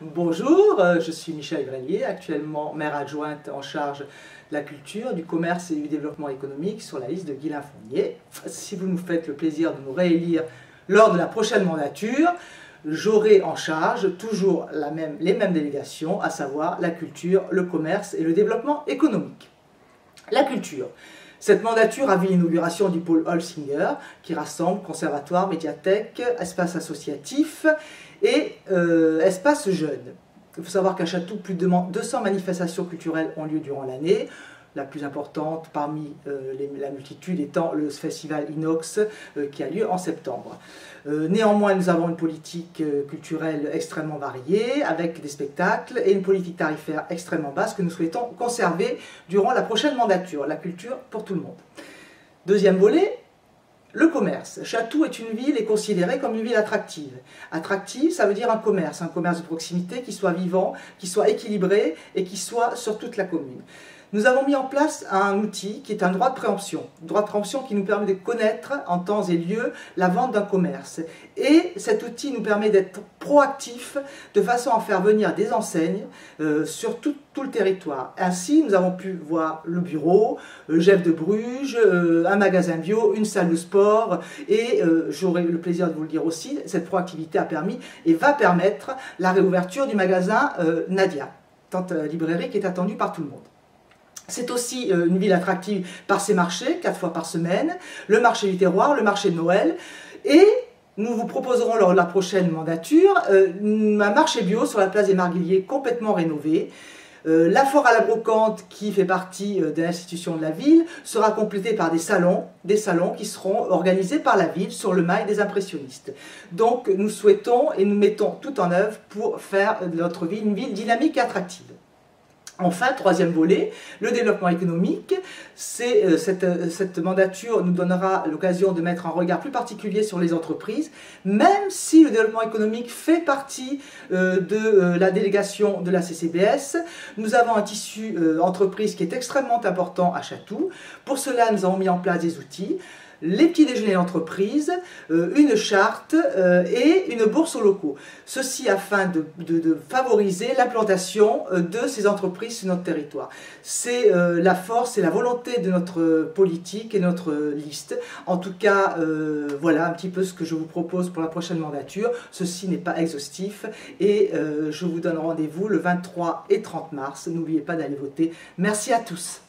Bonjour, je suis Michel Grelier, actuellement maire adjointe en charge de la culture, du commerce et du développement économique sur la liste de Guylain Fournier. Si vous nous faites le plaisir de nous réélire lors de la prochaine mandature, j'aurai en charge toujours les mêmes délégations, à savoir la culture, le commerce et le développement économique. La culture. Cette mandature a vu l'inauguration du pôle Holsinger, qui rassemble conservatoire, médiathèque, espace associatif et espace jeune. Il faut savoir qu'à Chatou, plus de 200 manifestations culturelles ont lieu durant l'année. La plus importante parmi la multitude étant le festival Inox qui a lieu en septembre. Néanmoins, nous avons une politique culturelle extrêmement variée, avec des spectacles et une politique tarifaire extrêmement basse que nous souhaitons conserver durant la prochaine mandature, la culture pour tout le monde. Deuxième volet, le commerce. Chatou est une ville et considérée comme une ville attractive. Attractive, ça veut dire un commerce de proximité qui soit vivant, qui soit équilibré et qui soit sur toute la commune. Nous avons mis en place un outil qui est un droit de préemption. Droit de préemption qui nous permet de connaître en temps et lieu la vente d'un commerce. Et cet outil nous permet d'être proactifs de façon à faire venir des enseignes sur tout le territoire. Ainsi, nous avons pu voir le bureau, Jeff de Bruges, un magasin bio, une salle de sport et j'aurai le plaisir de vous le dire aussi, cette proactivité a permis et va permettre la réouverture du magasin Nadia, tante librairie qui est attendue par tout le monde. C'est aussi une ville attractive par ses marchés, 4 fois par semaine, le marché du terroir, le marché de Noël, et nous vous proposerons lors de la prochaine mandature un marché bio sur la place des Marguilliers complètement rénové. La foire à la brocante, qui fait partie de l'institution de la ville, sera complétée par des salons qui seront organisés par la ville sur le mail des impressionnistes. Donc nous souhaitons et nous mettons tout en œuvre pour faire de notre ville une ville dynamique et attractive. Enfin, troisième volet, le développement économique. Cette mandature nous donnera l'occasion de mettre un regard plus particulier sur les entreprises, même si le développement économique fait partie de la délégation de la CCBS. Nous avons un tissu entreprise qui est extrêmement important à Chatou. Pour cela, nous avons mis en place des outils. Les petits déjeuners d'entreprise, une charte et une bourse aux locaux. Ceci afin de favoriser l'implantation de ces entreprises sur notre territoire. C'est la force et la volonté de notre politique et notre liste. En tout cas, voilà un petit peu ce que je vous propose pour la prochaine mandature. Ceci n'est pas exhaustif et je vous donne rendez-vous le 23 et 30 mars. N'oubliez pas d'aller voter. Merci à tous.